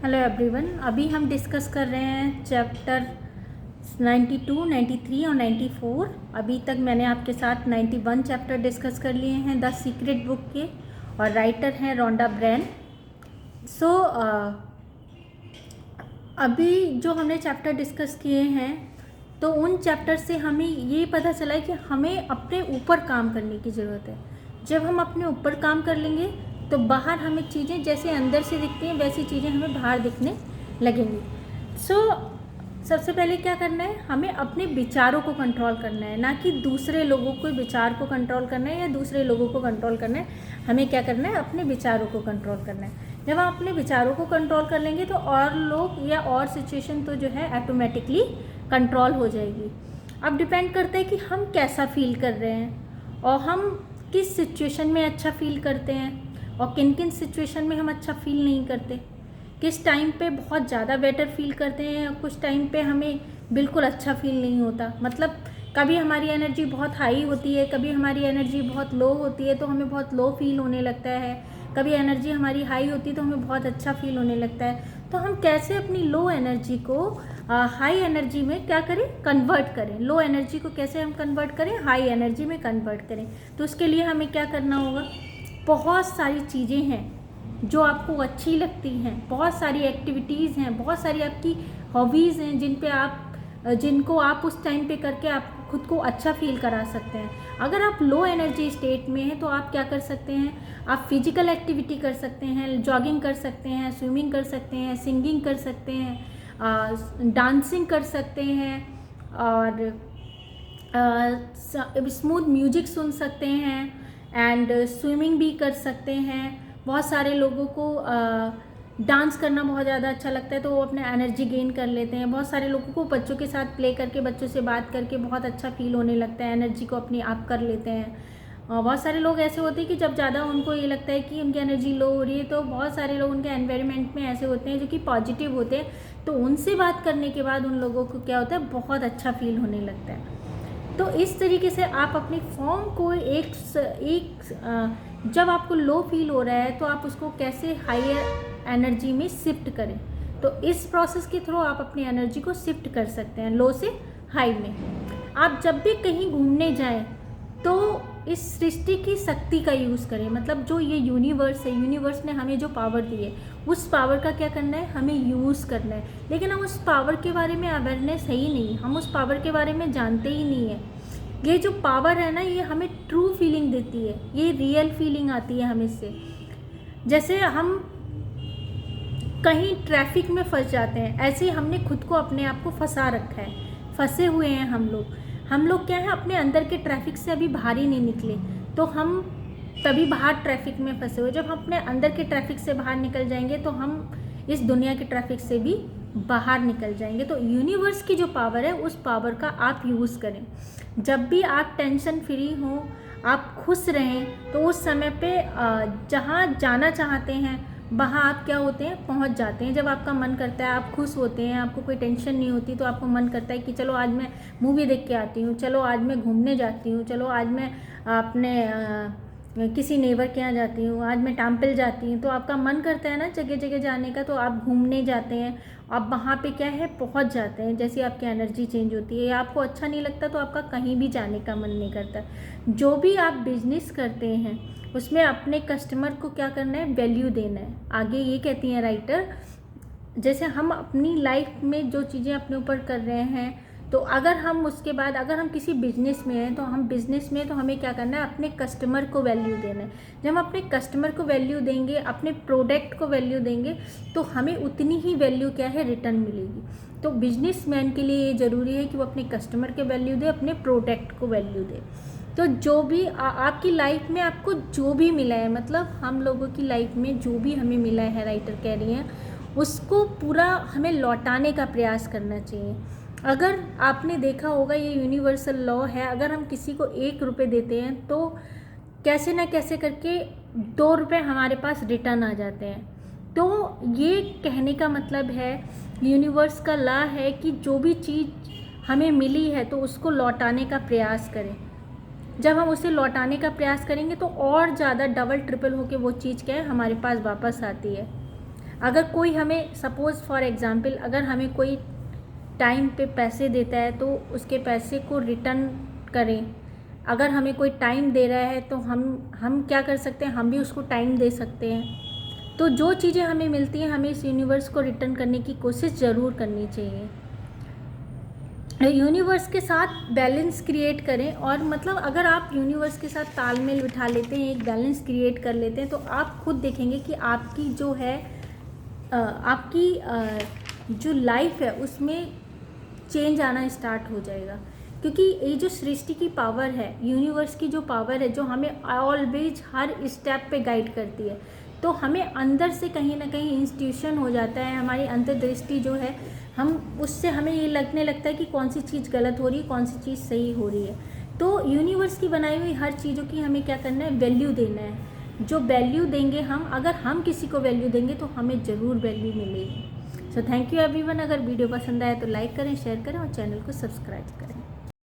Hello everyone. अभी हम discuss कर रहे हैं चैप्टर 92, 93 और 94। अभी तक मैंने आपके साथ 91 चैप्टर डिस्कस कर लिए हैं द सीक्रेट बुक के, और राइटर हैं रोंडा ब्रैन। अभी जो हमने चैप्टर डिस्कस किए हैं, तो उन चैप्टर से हमें ये पता चला है कि हमें अपने ऊपर काम करने की ज़रूरत है। जब हम अपने ऊपर काम कर लेंगे तो बाहर हमें चीज़ें जैसे अंदर से दिखती हैं वैसी चीज़ें हमें बाहर दिखने लगेंगी। सबसे पहले क्या करना है, हमें अपने विचारों को कंट्रोल करना है, ना कि दूसरे लोगों के विचार को कंट्रोल करना है या दूसरे लोगों को कंट्रोल करना है। हमें क्या करना है, अपने विचारों को कंट्रोल करना है। जब हम अपने विचारों को कंट्रोल कर लेंगे तो और लोग या और सिचुएशन तो जो है ऑटोमेटिकली कंट्रोल हो जाएगी। अब डिपेंड करता है कि हम कैसा फील कर रहे हैं और हम किस सिचुएशन में अच्छा फील करते हैं और किन किन सिचुएशन में हम अच्छा फील नहीं करते। किस टाइम पे बहुत ज़्यादा बेटर फील करते हैं और कुछ टाइम पे हमें बिल्कुल अच्छा फील नहीं होता। मतलब कभी हमारी एनर्जी बहुत हाई होती है, कभी हमारी एनर्जी बहुत लो होती है तो हमें बहुत लो फील होने लगता है। कभी एनर्जी हमारी हाई होती है तो हमें बहुत अच्छा फील होने लगता है। तो हम कैसे अपनी लो एनर्जी को हाई एनर्जी में क्या करें, कन्वर्ट करें। लो एनर्जी को कैसे हम कन्वर्ट करें, हाई एनर्जी में कन्वर्ट करें। तो उसके लिए हमें क्या करना होगा, बहुत सारी चीज़ें हैं जो आपको अच्छी लगती हैं, बहुत सारी एक्टिविटीज़ हैं, बहुत सारी आपकी हॉबीज़ हैं जिनको आप उस टाइम पे करके आप खुद को अच्छा फील करा सकते हैं। अगर आप लो एनर्जी स्टेट में हैं तो आप क्या कर सकते हैं, आप फिजिकल एक्टिविटी कर सकते हैं, जॉगिंग कर सकते हैं, स्विमिंग कर सकते हैं, सिंगिंग कर सकते हैं, डांसिंग कर सकते हैं, और स्मूथ म्यूजिक सुन सकते हैं, एंड स्विमिंग भी कर सकते हैं। बहुत सारे लोगों को डांस करना बहुत ज़्यादा अच्छा लगता है तो वो अपने एनर्जी गेन कर लेते हैं। बहुत सारे लोगों को बच्चों के साथ प्ले करके, बच्चों से बात करके बहुत अच्छा फील होने लगता है, एनर्जी को अपनी आप कर लेते हैं। बहुत सारे लोग ऐसे होते हैं कि जब ज़्यादा उनको ये लगता है कि उनकी एनर्जी लो हो रही है, तो बहुत सारे लोग उनके एनवायरनमेंट में ऐसे होते हैं जो कि पॉजिटिव होते हैं, तो उनसे बात करने के बाद उन लोगों को क्या होता है, बहुत अच्छा फील होने लगता है। तो इस तरीके से आप अपनी फॉर्म को जब आपको लो फील हो रहा है तो आप उसको कैसे हायर एनर्जी में शिफ्ट करें। तो इस प्रोसेस के थ्रू आप अपनी एनर्जी को शिफ्ट कर सकते हैं लो से हाई में। आप जब भी कहीं घूमने जाएं तो इस सृष्टि की शक्ति का यूज़ करें। मतलब जो ये यूनिवर्स है, यूनिवर्स ने हमें जो पावर दी है उस पावर का क्या करना है, हमें यूज़ करना है। लेकिन हम उस पावर के बारे में अवेयरनेस है ही नहीं, हम उस पावर के बारे में जानते ही नहीं है। ये जो पावर है ना, ये हमें ट्रू फीलिंग देती है, ये रियल फीलिंग आती है हमें से। जैसे हम कहीं ट्रैफिक में फंस जाते हैं, ऐसे ही हमने खुद को अपने आप को फंसा रखा है, फंसे हुए हैं हम लोग क्या है, अपने अंदर के ट्रैफिक से अभी बाहर ही नहीं निकले, तो हम तभी बाहर ट्रैफिक में फंसे हुए। जब हम अपने अंदर के ट्रैफिक से बाहर निकल जाएंगे तो हम इस दुनिया के ट्रैफिक से भी बाहर निकल जाएंगे। तो यूनिवर्स की जो पावर है उस पावर का आप यूज़ करें। जब भी आप टेंशन फ्री हों, आप खुश रहें, तो उस समय पे जहाँ जाना चाहते हैं वहाँ आप क्या होते हैं, पहुँच जाते हैं। जब आपका मन करता है, आप खुश होते हैं, आपको कोई टेंशन नहीं होती, तो आपको मन करता है कि चलो आज मैं मूवी देख के आती हूँ, चलो आज मैं घूमने जाती हूँ, चलो आज मैं अपने किसी नेबर के यहाँ जाती हूँ, आज मैं टेम्पल जाती हूँ। तो आपका मन करता है ना जगह जगह जाने का, तो आप घूमने जाते हैं, आप वहाँ पे क्या है, पहुँच जाते हैं। जैसे आपकी एनर्जी चेंज होती है, आपको अच्छा नहीं लगता तो आपका कहीं भी जाने का मन नहीं करता। जो भी आप बिजनेस करते हैं उसमें अपने कस्टमर को क्या करना है, वैल्यू देना है। आगे ये कहती हैं राइटर, जैसे हम अपनी लाइफ में जो चीज़ें अपने ऊपर कर रहे हैं, तो अगर हम उसके बाद अगर हम किसी बिजनेस में हैं, तो हम बिजनेस में तो हमें क्या करना है, अपने कस्टमर को वैल्यू देना है। जब हम अपने कस्टमर को वैल्यू देंगे, अपने प्रोडक्ट को वैल्यू देंगे, तो हमें उतनी ही वैल्यू क्या है, रिटर्न मिलेगी। तो बिजनेसमैन के लिए ये ज़रूरी है कि वो अपने कस्टमर के वैल्यू दे, अपने प्रोडक्ट को वैल्यू दे। तो जो भी आपकी लाइफ में आपको जो भी मिला है, मतलब हम लोगों की लाइफ में जो भी हमें मिला है, राइटर कह रही हैं, उसको पूरा हमें लौटाने का प्रयास करना चाहिए। अगर आपने देखा होगा, ये यूनिवर्सल लॉ है, अगर हम किसी को 1 रुपये देते हैं तो कैसे ना कैसे करके 2 रुपये हमारे पास रिटर्न आ जाते हैं। तो ये कहने का मतलब है, यूनिवर्स का लॉ है कि जो भी चीज़ हमें मिली है तो उसको लौटाने का प्रयास करें। जब हम उसे लौटाने का प्रयास करेंगे तो और ज़्यादा डबल ट्रिपल होके वो चीज़ क्या है, हमारे पास वापस आती है। अगर कोई हमें सपोज़ फॉर एग्ज़ाम्पल अगर हमें कोई टाइम पे पैसे देता है तो उसके पैसे को रिटर्न करें। अगर हमें कोई टाइम दे रहा है तो हम क्या कर सकते हैं, हम भी उसको टाइम दे सकते हैं। तो जो चीज़ें हमें मिलती हैं हमें इस यूनिवर्स को रिटर्न करने की कोशिश ज़रूर करनी चाहिए। यूनिवर्स के साथ बैलेंस क्रिएट करें, और मतलब अगर आप यूनिवर्स के साथ तालमेल बिठा लेते हैं, एक बैलेंस क्रिएट कर लेते हैं, तो आप खुद देखेंगे कि आपकी जो है आपकी जो लाइफ है उसमें चेंज आना स्टार्ट हो जाएगा। क्योंकि ये जो सृष्टि की पावर है, यूनिवर्स की जो पावर है, जो हमें ऑलवेज हर स्टेप पे गाइड करती है, तो हमें अंदर से कहीं ना कहीं इंस्टीट्यूशन हो जाता है, हमारी अंतर्दृष्टि जो है, हम उससे हमें ये लगने लगता है कि कौन सी चीज़ गलत हो रही है, कौन सी चीज़ सही हो रही है। तो यूनिवर्स की बनाई हुई हर चीज़ों की हमें क्या करना है, वैल्यू देना है। जो वैल्यू देंगे हम, अगर हम किसी को वैल्यू देंगे तो हमें ज़रूर वैल्यू मिलेगी। So thank you everyone. अगर वीडियो पसंद आए तो लाइक करें, शेयर करें और चैनल को सब्सक्राइब करें।